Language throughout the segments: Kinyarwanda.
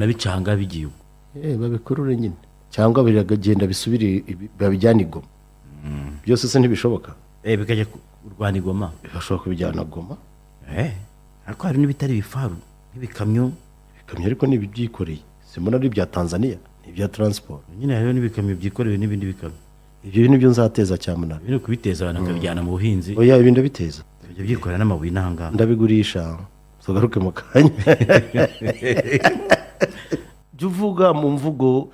nabicanga bigiye babikurure nyine cyangwa biragenda bisubire babijyana igoma byose se ntibishoboka bikajya kurwana igoma bashobora kubijyana goma ariko hari n'ibitari bifaru nk'ibikamyo ariko n'ibibyikoreye simbona ari ibya Tanzania n'ibya transport nyine hariho n'ibikamyo byikoreye n'ibindi bikamyo ibyo bintu byo nzateza cyamunara bino kubiteza abantu akabijyana mu buhinzi oya ibindi biteza ibyo byikorera n'amabuye n'ahanganga ndabigurisha tugaruke mu kanya juvuga mu mvugo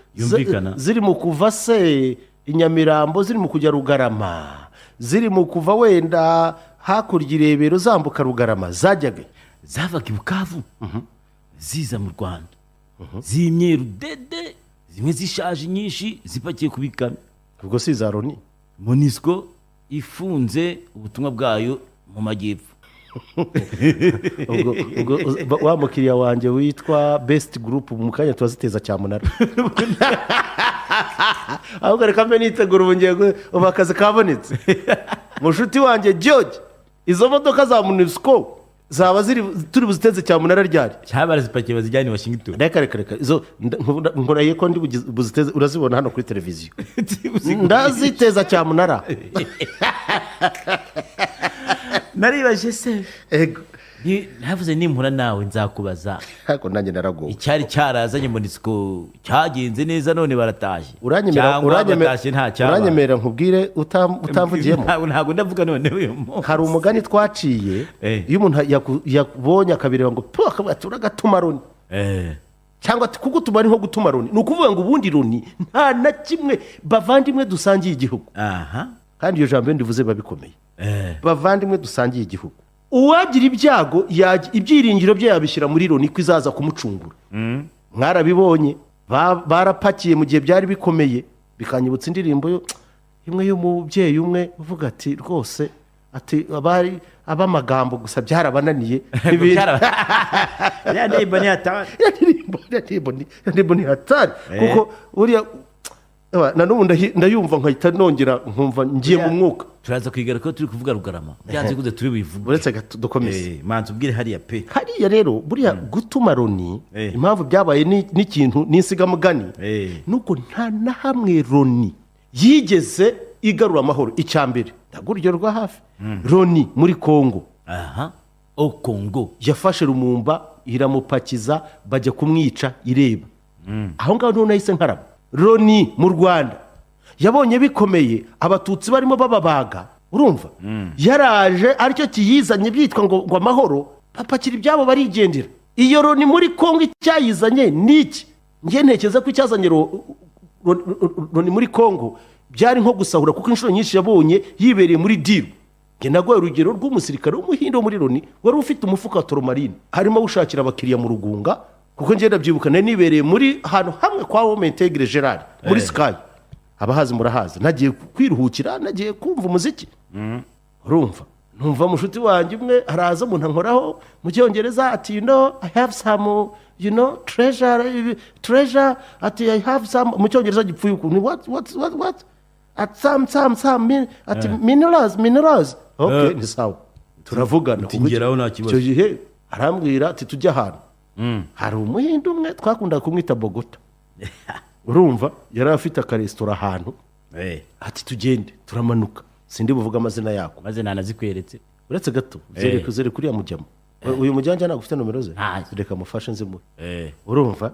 ziri mu kuva se inyamirambo ziri mu kujya Rugarama ziri mu kuva wenda hakurya irebero zambuka Rugarama zavaga i Bukavu ziza mu Rwanda z'imyeru dede zimwe zishaje nyinshi zipakiye ku bikamyo ubwo si za Loni Monisco ifunze ubutumwa bwayo mu majyepfo wa mukiriya wanjye witwa Best Group mu kanya turaziteza cyamunara ahubwo reka mbe nitegura ubu akazi kabonetse mushuti wanjye George izo modoka za Monisco zaba turi buziteze cyamunara ryari cyabara zipakiye bazijyana i Washington reka izo nkoraye ko ndi buziteze urazibona hano kuri televiziyo ndaziteza cyamunara naribaje se ego ntavuze nimpura nawe nzakubaza ariko nanjye naragowe icyari cyarazanye Monisco cyagenze neza none baratashye uranyemerera nkubwire utamvugiyemo ntabwo ndavuga none uyu hari umugani twaciye iyo umuntu yabonye akabireba ngo turagatuma Loni cyangwa kugutuma ari nko gutuma Loni ni ukuvuga ngo ubundi Loni nta na kimwe bavandimwe dusangiye igihugu kandi iyo jambo ndivuze babikomeye bavandimwe dusangiye igihugu uwagira ibyago ibyiringiro bye yabishyira muri Loni ko izaza kumucungura mwarabibonye barapakiye mu gihe byari bikomeye bikanyibutsa indirimbo imwe y'umubyeyi umwe uvuga ati rwose ati abamagambo gusa byarabananiye ya nimba ni hatari kuko buriya na n'ubu ndayumva nkahita nongera nkumva ngiye mu mwuka turaza kwigara ko turi kuvuga Rugarama byanze kuze turi bivuga uretse dukomeze manzi ubwire hariya pe hariya rero buriya gutuma Loni impamvu byabaye n'ikintu n'insigamugani nuko nta na hamwe Loni yigeze igarura amahoro icyambere ndaguryo rwa hafi Loni muri Kongo Kongo yafashe Lumumba iramupakiza bajya kumwica ireba aho ngaho none yahise nkaraba Loni mu Rwanda yabonye bikomeye abatutsi barimo bababaga urumva yaraje aricyo kiyizanye byitwa ngo amahoro papakira ibyabo barigendera iyo Loni muri Kongo icyayizanye niki ngiye ntekereza ko icyazanye Loni muri Kongo byari nko gusahura kuko inshuro nyinshi yabonye yibereye muri diru nge nagoye urugero rw'umusirikare w'umuhindo muri Loni wari ufite umufuka wa toromarine harimo awushakira abakiriya mu Rugunga kuko ngenda byibuka nibereye muri hantu hamwe kwa Home Integre Gerard muri Sky abahazi murahazi nagiye kwiruhukira nagiye kumva umuziki urumva numva mushuti wanjye umwe araza umuntu ankoraho mu cyongereza ati I have some treasure ati I have some mu cyongereza gipfuye ukuntu what at some ati minerals okay ni sawa turavugana tingeraho nta kibazo cyo gihe arambwira ati tujya ahantu hari umuhindo umwe twakunda kumwita Bogota urumva yari afite akaresitora ahantu ati tugende turamanuka sindi buvuga amazina yako maze nanazikweretse uretse gato zere kuriya mujyamo uyu mujyanja ntabwo ufite nomero ze reka mufashe nzimuhe urumva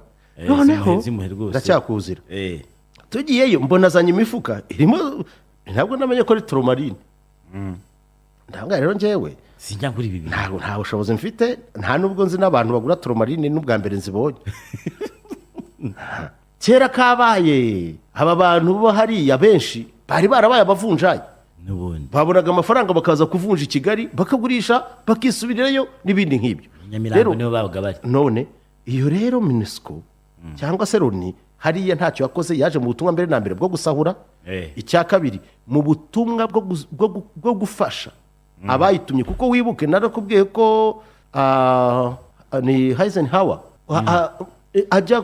noneho ndacyakuzira tugiyeyo mbona azanye imifuka irimo ntabwo namenye ko ari toromarine ntabwo rero njyewe sinjya kuri ibi nta bushobozi mfite nta nubwo nzi n'abantu bagura toromarine n'ubwa mbere nzibonye kera kabaye aba bantu bo hariya benshi bari barabaye abavunjayi babonaga amafaranga bakaza kuvunja i Kigali bakagurisha bakisubirirayo n'ibindi nk'ibyo Nyamirambo nibo babaga bari none iyo rero Monisco cyangwa se Loni hariya ntacyo yakoze yaje mu butumwa mbere na mbere bwo gusahura icya kabiri mu butumwa bwo gufasha abayitumye kuko wibuke narakubwiye ko ni Eisenhower ajya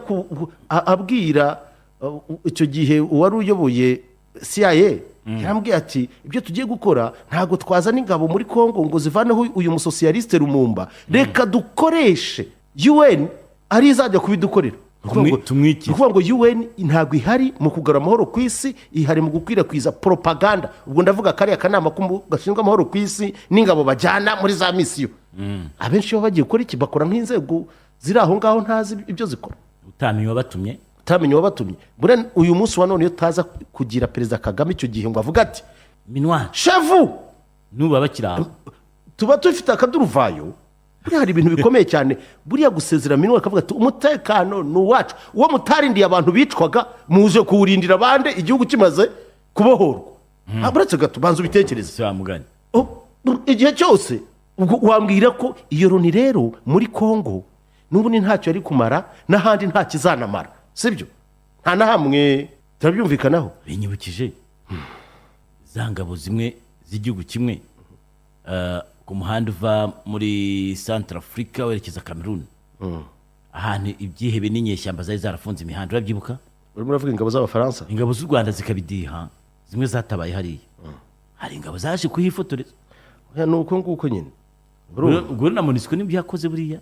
abwira icyo gihe uwari uyoboye CIA yarambwiye ati ibyo tugiye gukora ntabwo twazana ingabo muri Kongo ngo zivaneho uyu musosiyaliste Lumumba reka dukoreshe UN ari izajya kubidukorera tumwikire. ni ukuvuga ngo UN ntabwo ihari mu kugarura amahoro ku isi, ihari mu gukwirakwiza propaganda. Ubwo ndavuga kariya kanama gashinzwe amahoro ku isi n'ingabo bajyana muri za misiyo. Abenshi iyo bagiye gukora iki bakora nk'inzego ziri aho ngaho ntazi ibyo zikora. utamenye wabatumye buriya uyu munsi wa none iyo utaza kugira perezida Kagame icyo gihe ngo avuga ati minwa shavu nuba bakiri aho tuba dufite akaduruvayo. buriya hari ibintu bikomeye cyane. Buriya gusezera minwa akavuga ati umutekano ni uwacu, uwo mutarindiye abantu bicwaga muje kuwurindira abandi igihugu kimaze kubohorwa. Buretse gato banza ubitekereze. si wamugani Igihe cyose wambwira ko iyo Loni rero muri Kongo n'ubundi ntacyo yari kumara, n'ahandi nta kizanamara, sibyo? Nta na hamwe turabyumvikanaho. binyibukije za ngabo zimwe z'igihugu kimwe ku muhanda uva muri Central Africa werekeza Cameroon, ahantu ibyihebe n'inyeshyamba zari zarafunze imihanda, urabyibuka? Urimo uravuga ingabo z'Abafaransa? Ingabo z'u Rwanda zikabidiha, zimwe zatabaye hariya, hari ingabo zaje kuhifotoreza. Ni uko nguko nyine. ubwo na MONUSCO nibyo yakoze buriya,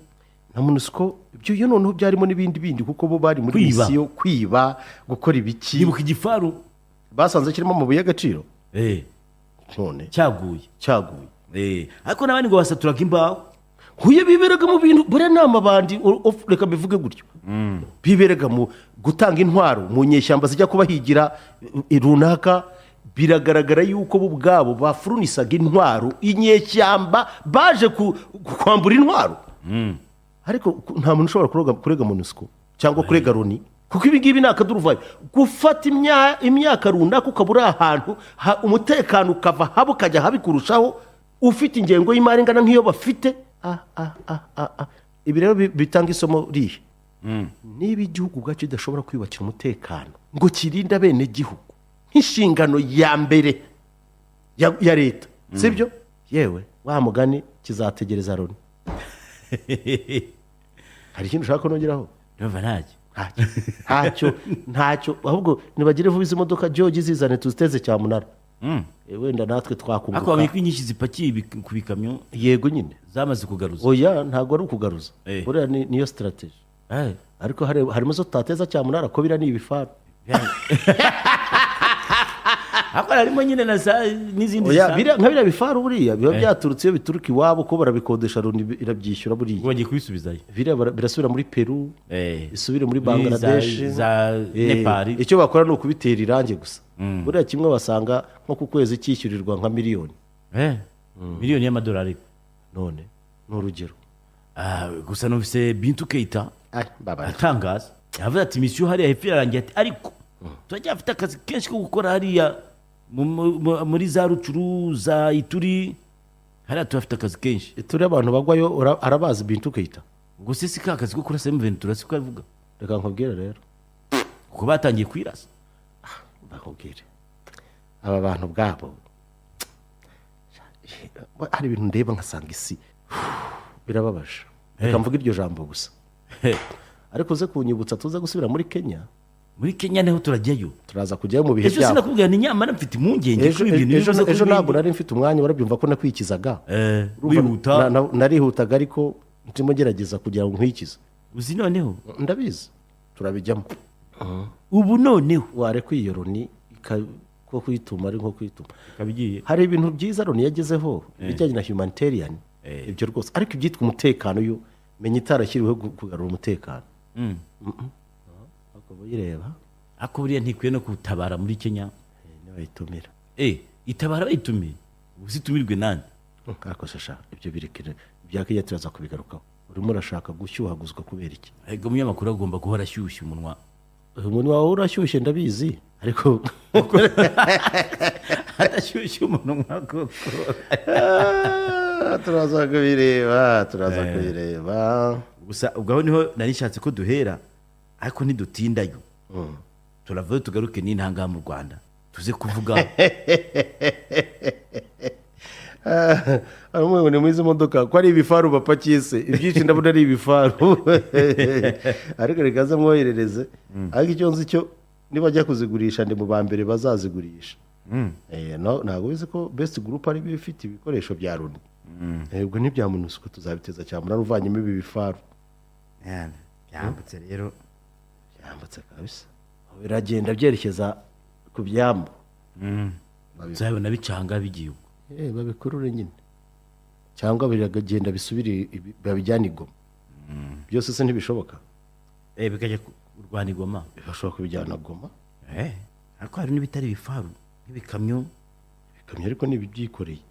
na MONUSCO ibyo iyo noneho byarimo n'ibindi kuko bo bari muri misiyo kwiba, gukora ibiki. nibuka igifaru basanze kirimo amabuye y'agaciro none cyaguye ariko n'abandi ngo basaturaga imbaho. huye biberaga mu bintu buriya ni amabandi, reka bivuge gutyo. Biberaga mu gutanga intwaro mu nyeshyamba zijya kubahigira runaka. Biragaragara yuko bo ubwabo bafurunisaga intwaro inyeshyamba baje kwambura intwaro. Ariko nta muntu ushobora kurega MONUSCO cyangwa kurega Loni, kuko ibi ngibi ni akaduruvayo. Gufata imyaka runaka ukaba uri ahantu umutekano ukava haba ukajya habi kurushaho, ufite ingengo y'imari ingana nk'iyo bafite. Ibi rero bitanga isomo rihe. Niba igihugu ubwacyo kidashobora kwiyubakira umutekano ngo kirinde bene gihugu nk'inshingano ya mbere ya leta, sibyo? Yewe wa mugani kizategereza Loni. Hari ikintu ushaka nongeraho? Ntacyo ahubwo nibagire vuba izi modoka George zizane tuziteze cyamunara. Wenda natwe twakunguka. Ako bamwe kw'inyinshi zipakiye ku bikamyo. Yego nyine zamaze kugaruza. Oya ntago ari ukugaruza. Buriya niyo strategy. Ariko harimo zo tutateza cyamunara ko bira ni ibifaru. Ako harimo nyine n'izindi nka biriya bifaru buriya biba byaturutse iyo bituruka iwabo ko barabikodesha Loni irabyishyura buriya. Bagiye kubisubizayo. Birasubira muri Peru, isubire muri Bangladesh, za Nepal. Icyo bakora ni ukubitera irangi gusa. Buriya kimwe basanga nko ku kwezi cyishyurirwa nka miliyoni. Miliyoni y'amadolari. None ni urugero. Gusa numvise Bintou Keita atangaza yavuze ati misiyo hariya hepfo irarangiye, ati ariko turacyafite akazi kenshi ko gukora hariya muri za Rucuru, za Ituri, hariya turafite akazi kenshi. Ituri abantu bagwayo arabazi Bintou Keita. Gusa si ka kazi ko kurasa M23 siko avuga. Reka nkubwire rero kuko batangiye kwirasa. Bakubwire aba bantu bwabo hari ibintu ndeba nkasanga isi birababaje. Reka mvuga iryo jambo gusa. Ariko uze kunyibutsa tuza gusubira muri Kenya. Muri Kenya niho turajyayo, turaza kujyayo mu bihe byabo. Ejo sinakubwira ni nyamara mfite impungenge kuri ibintu. Ejo ntabwo nari mfite umwanya, warabyumva ko nakwikizaga. Wihuta. Narihutaga ariko ndimo gerageza kugira ngo nkwikize. Uzi noneho ndabizi turabijyamo. Ubu noneho ware kwiyironi ko kwituma ari nko kwituma kabigiye. Hari ibintu byiza Loni yagezeho bijyanye na humanitarian ibyo rwose, ariko ibyitwa umutekano yo menya itarashyiriweho kugarura umutekano. Uyireba ako buriya ntikwiye no kutabara muri Kenya. Nibayitumira itabara bayitumiye uzitumirwe nande? Ako shasha ibyo birekere bya Kenya turaza kubigarukaho. Urimo urashaka gushyuhaguzwa kubera iki? Ego umunyamakuru agomba guhora ashyushye umunwa. Umunwa wawe urashyushye ndabizi, ariko adashyushye umunwa koko. Turaza kubireba. Gusa ubwo niho narishatse ko duhera, ariko ntidutindayo. Turavayo tugaruke n'intanga mu Rwanda tuze kuvuga. Arumwe ni mwiza modoka ko ari ibifaru bapakiye se ibyinshi ndabona ari ibifaru. Ariko rekaza mwoherereze. Ariko icyo nzi cyo nibajya kuzigurisha ndi mu bambere bazazigurisha. Ntabwo bizi ko Best Group ari bifite ibikoresho bya Loni. Ubwo n'ibya MONUSCO tuzabiteza cyane uvanyemo ibi bifaru. Yambutse rero byarambutse kabisa biragenda byerekeza ku byambu uzabona bicanga bigiye ubwo babikurure nyine cyangwa biragenda bisubire babijyana igoma byose se ntibishoboka bikajya kurwana igoma bashobora kubijyana goma ariko hari n'ibitari bifaru nk'ibikamyo ariko n'ibibyikoreye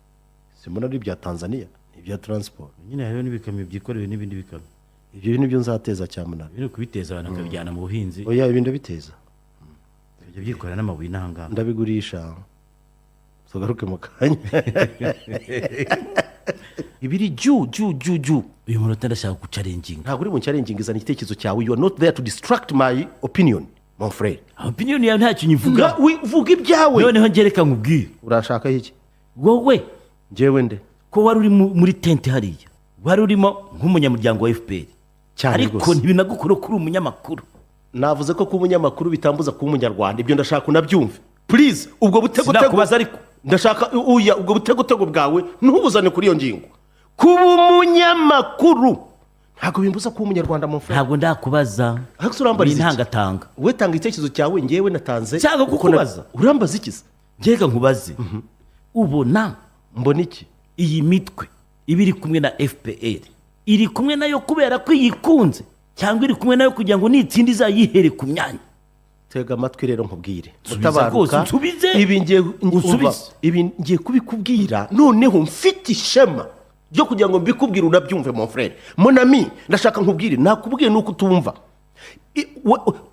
simbona ari ibya Tanzania n'ibya transport nyine hariho n'ibikamyo byikoreye n'ibindi bikamyo ibyo nibyo nzateza cyamunara biri kubiteza abantu bakabijyana mu buhinzi oya ibindi biteza ibyo byikorera n'amabuye n'ahanganga ndabigurisha tugaruke mu kanya ibiri ju uyu munota ndashaka gucarenginga ntabwo uri mu challenginga izana igitekerezo cyawe you are not there to distract my opinion mon frère opinion yawe nta kintu ivuga vuga ibyawe noneho ngereka nkubwire urashaka iki wowe njyewe nde ko wari uri muri tente hariya wari urimo nk'umunyamuryango wa FPR ariko ntibinagukora kuri umunyamakuru navuze ko kuba umunyamakuru bitambuza kuba umunyarwanda ibyo ndashaka unabyumve please ubwo butego sinakubaza ariko ndashaka ubwo butego bwawe ntubuzane kuri iyo ngingo kuba umunyamakuru ntabwo bimbuza kuba umunyarwanda mu mfura ntabwo ndakubaza ni ntangatanga we tanga igitekerezo cyawe ngewe natanze cyangwa kukubaza urambaza ikiza ngereka nkubaze ubona mbona iki iyi mitwe iba iri kumwe na FPR iri kumwe nayo kubera ko iyikunze cyangwa iri kumwe nayo kugira ngo nitsindi izayihere ku myanya tega amatwi rero nkubwire utabaruka ibi ngiye kubikubwira noneho mfite ishema ryo kugira ngo mbikubwire unabyumve mon frère mon ami ndashaka nkubwire nakubwiye nuko utumva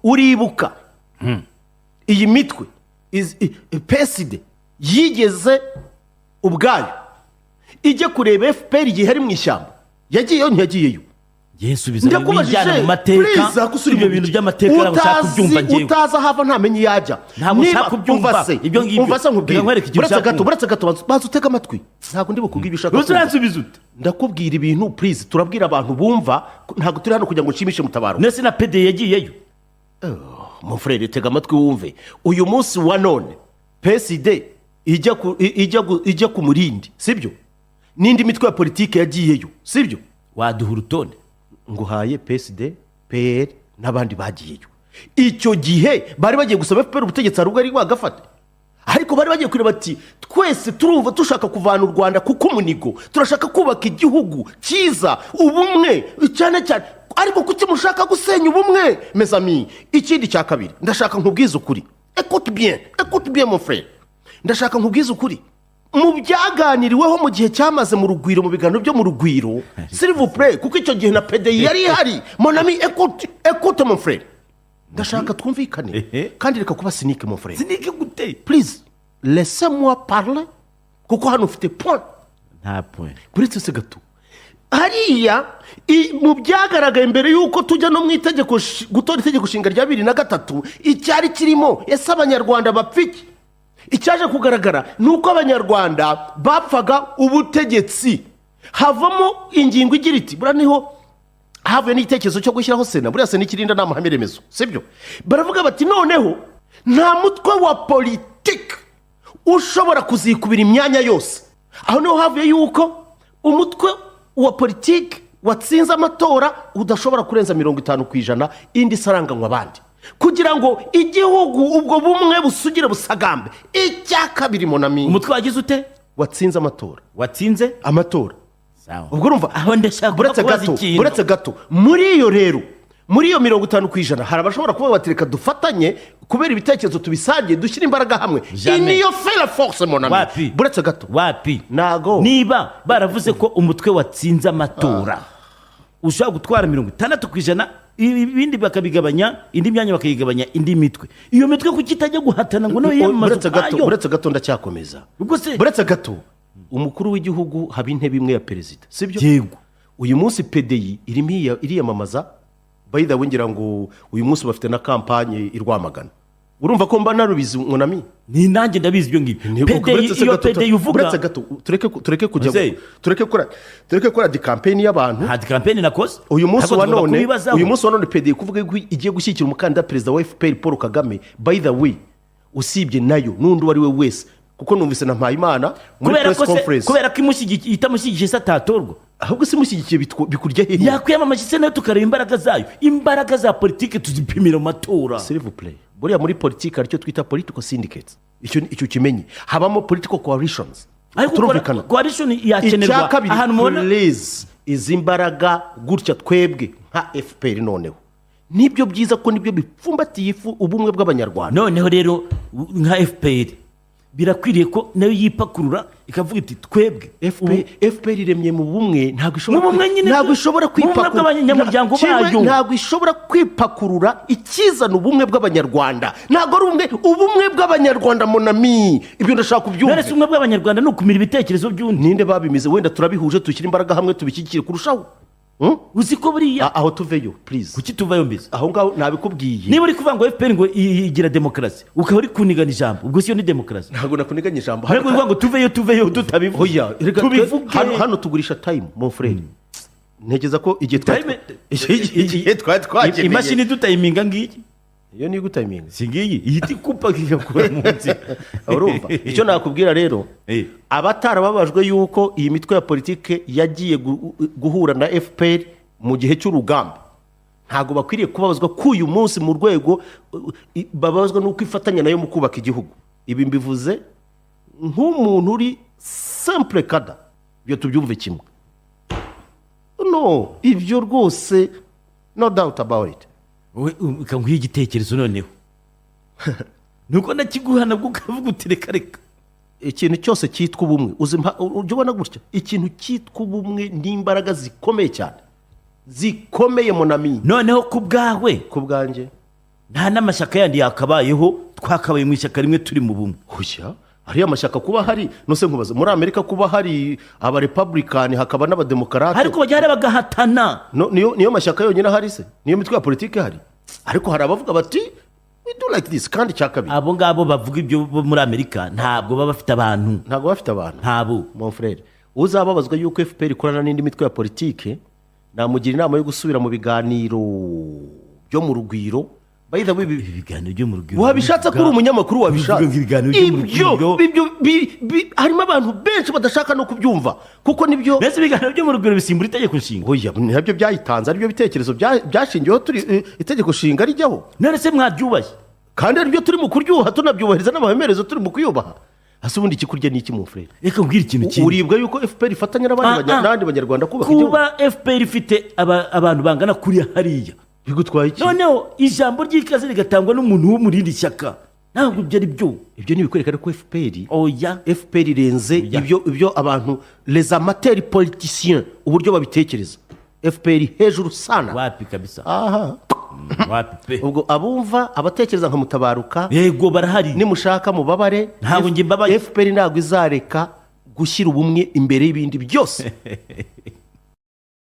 uribuka iyi mitwe PSD yigeze ubwayo ijya kureba FPR igihe ari mu ishyamba yagiyeyo ntiyagiyeyo yesubiza bijyana mu mateka ibyo bintu by'amateka arashaka kubyumva ngewe utaza hava ntamenye yajya ntabwo ushaka kubyumva ibyo ngibyo umva se nkubwire buretse gato baza utega amatwi ntabwo ndi bukubwire ibishaka uransubiza ute ndakubwira ibintu please turabwira abantu bumva ntabwo turi hano kugira ngo nshimishe mutabaro nese na PD yagiyeyo mon frère tega amatwi wumve uyu munsi wa none PSD ijya ku murindi sibyo n'indi mitwe ya politike yagiyeyo sibyo waduha urutonde nguhaye PSD PR n'abandi bagiyeyo icyo gihe bari bagiye gusaba FPR ubutegetsi arubwo ari wagafata ariko bari bagiye kureba ati twese turumva dushaka kuvana u Rwanda kuko umunigo turashaka kubaka igihugu cyiza ubumwe cyane cyane ariko kuki mushaka gusenya ubumwe mes amis ikindi cya kabiri ndashaka nkubwiza ukuri écoute bien mon frère ndashaka nkubwiza ukuri mu byaganiriweho mu gihe cyamaze mu rugwiro mu biganiro byo mu rugwiro s'il vous plaît kuko icyo gihe na PDI yari ihari mon ami écoute mon frère ndashaka twumvikane kandi reka kuba cynique mon frère cynique gute please laissez-moi parler kuko hano ufite point nta point buretse se gato hariya mu byagaragaye mbere y'uko tujya no mu itegeko gutora itegeko nshinga rya 2003 icyari kirimo ese abanyarwanda bapfiki icyaje kugaragara ni uko abanyarwanda bapfaga ubutegetsi havamo ingingo igira iti buriya niho havuye n'igitekerezo cyo gushyiraho sena buriya sena ikirinda nta mahame remezo sibyo baravuga bati noneho nta mutwe wa politiki ushobora kuzikubira imyanya yose aho niho havuye yuko umutwe wa politiki watsinze amatora udashobora kurenza 50% indi saranganywa abandi kugira ngo igihugu ubwo bumwe busugire busagambe icya kabiri monami umutwe wagize ute watsinze amatora sawa ubwo urumva aho ndashaka buretse gato muri iyo rero muri iyo 50% hari abashobora kuba batereka dufatanye kubera ibitekerezo tubisangiye dushyira imbaraga hamwe niyo fera force monami buretse gato wapi nago niba baravuze ko umutwe watsinze amatora ushaka gutwara 60% ibindi bakabigabanya indi myanya bakayigabanya indi mitwe iyo mitwe kuki itajya guhatana ngo nawe yamamaza kwayo buretse gato ndacyakomeza buretse gato umukuru w'igihugu haba intebe imwe ya perezida sibyo yego uyu munsi PDI iriyamamaza by the way ngira ngo uyu munsi bafite na kampanye irwamagana urumva ko mba narubizi munami ni nanjye ndabizi ibyo ngibyo PDI uvuga buretse gato tureke kujya tureke kora di campaign y'abantu ha di campaign nakoze uyu munsi wa none PDI kuvuga ko igiye gushyikira umukandida perezida wa FPR Paul Kagame by the way usibye nayo n'undi wari we wese kuko numvise na Mpayimana muri press conference kubera ko itamushyigikije satatorwa ahubwo se mushyigikiye bikurya hehe? yakwiyamamaza se nayo tukareba imbaraga zayo, imbaraga za politiki tuzipimira mu matora. s'il vous plaît, buriya muri politiki aricyo twita political syndicates, icyo kimenye, habamo political coalitions. ariko turumvikana. coalition yakenerwa icya kabiri, ahantu mubona please, izi mbaraga gutya twebwe nka FPR noneho nibyo byiza ko nibyo bipfumbatiye ubumwe bw'abanyarwanda. noneho rero nka FPR birakwiriye ko nayo yipakurura ikavuga iti twebwe FPR iremye mu bumwe, ntabwo mu bumwe ishobora bw'abanyamuryango bayo, ntabwo ishobora kwipakurura ikizana ubumwe bw'abanyarwanda, ntabwo ari ubumwe bw'abanyarwanda monami, ibyo ndashaka kubyumva. none se ubumwe bw'abanyarwanda ni ukumira ibitekerezo by'undi. ninde babimize? wenda turabihuje dushyira imbaraga hamwe tubishyigikire kurushaho. uzi ko buriya aho tuveyo please, kuki tuvayo mbese? aho ngaho nabikubwiye. niba uri kuvuga ngo FPR ngo igira demokarasi ukaba uri kunigana ijambo, ubwo siyo ni demokarasi. ntabwo nakuniganya ijambo, ariko uvuga ngo tuveyo tutabivuga. oya tubivuge. hano tugurisha time mon frere, ntegeza ko igihe twari twageneye imashini dutayiminga ngiyi, iyo ni gutayiminga si ngiyi ihita ikupa igakura munsi. urumva icyo nakubwira rero, abatarababajwe yuko iyi mitwe ya politike yagiye guhura na FPR mu gihe cy'urugamba, ntabwo bakwiriye kubabazwa k'uyu munsi mu rwego babazwa n'uko ifatanya nayo mu kubaka igihugu. ibi mbivuze nk'umuntu uri simple kada, ibyo tubyumve kimwe. no, ibyo rwose no doubt about it. ukanguha igitekerezo noneho nuko ndakiguha nabwo ukavuga uti reka ikintu cyose cyitwa ubumwe, ujya ubona gutya, ikintu cyitwa ubumwe n'imbaraga zikomeye cyane, zikomeye monami. noneho ku bwawe, ku bwanjye, nta n'amashyaka yandi yakabayeho, twakabaye mu ishyaka rimwe turi mu bumwe. oya, hariyo amashyaka kuba hari, nose nkubaza, muri Amerika kuba hari abarepublikani hakaba n'abademokarate, ariko bajya bagahatana. niyo mashyaka yonyine ahari se? niyo mitwe ya politiki ihari? ariko hari abavuga bati we do like this. kandi cya kabiri, abo ngabo bavuga ibyo muri Amerika ntabwo baba bafite abantu, ntabo. mon frere, uzababazwa yuko FPR ikorana n'indi mitwe ya politiki, namugira inama yo gusubira mu biganiro byo mu rugwiro. ibiganiro byo mu rugwiro, wabishatse kuri umunyamakuru, wabishatse ibyo harimo abantu benshi badashaka no kubyumva, kuko nibyo. mbese ibiganiro byo mu rugwiro bisimbura itegeko nshinga? oya, nabyo byayitanze, aribyo bitekerezo byashingiyeho itegeko nshinga rijyaho. none se mwabyubashye? kandi aribyo turi mu kuryubaha, tunabyubahiriza n'amahemerezo turi mu kuyubaha. hasi ubundi ikikurya ni iki mu frere? reka mbwira ikintu kimwe. uribwa yuko FPR ifatanya n'abandi banyarwanda kubaka igihugu? kuba FPR ifite abantu bangana kuriya hariya bigutwaye iki? noneho ijambo ry'ikaze rigatangwa n'umuntu wo mu rindi shyaka, ntabwo ibyo ari byo. ibyo ni ibikwereka ko oya, FPR irenze ibyo abantu les amateurs politiciens uburyo babitekereza. FPR hejuru sana. wapi kabisa. aha wapi pe. ubwo abumva abatekereza nka Mutabaruka, yego barahari, nimushaka mubabare. ntabwo njye mbabaye. FPR ntabwo izareka gushyira ubumwe imbere y'ibindi byose.